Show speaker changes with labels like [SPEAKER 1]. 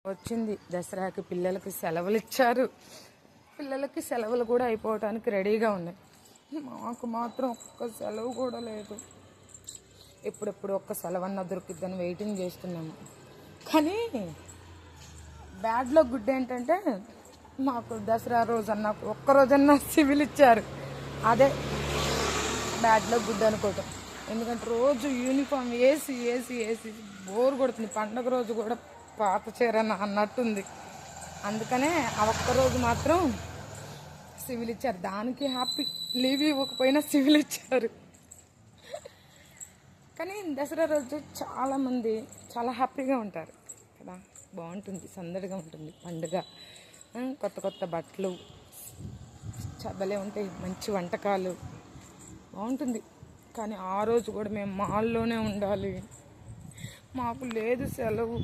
[SPEAKER 1] వచ్చింది దసరాకి పిల్లలకి సెలవులు ఇచ్చారు. పిల్లలకి సెలవులు కూడా అయిపోవటానికి రెడీగా ఉన్నాయి. మాకు మాత్రం ఒక్క సెలవు కూడా లేదు. ఎప్పుడెప్పుడు ఒక్క సెలవన్నా దొరికిద్దని వెయిటింగ్ చేస్తున్నాము. కానీ బ్యాడ్లో గుడ్ ఏంటంటే మాకు దసరా రోజన్నా ఒక్కరోజన్నా సివిల్ ఇచ్చారు. అదే బ్యాడ్లో గుడ్ అనుకోవటం. ఎందుకంటే రోజు యూనిఫామ్ వేసి వేసి వేసి బోర్ కొడుతుంది. పండగ రోజు కూడా పాత చీర అన్నట్టుంది. అందుకనే ఆ ఒక్కరోజు మాత్రం సివిల్ ఇచ్చారు. దానికి హ్యాపీ. లీవ్ ఇవ్వకపోయినా సివిల్ ఇచ్చారు. కానీ దసరా రోజు చాలామంది చాలా హ్యాపీగా ఉంటారు కదా. బాగుంటుంది, సందడిగా ఉంటుంది పండుగ. కొత్త కొత్త బట్టలు భలే ఉంటాయి, మంచి వంటకాలు బాగుంటుంది. కానీ ఆ రోజు కూడా మేము మాల్లోనే ఉండాలి. మాకు లేదు సెలవు.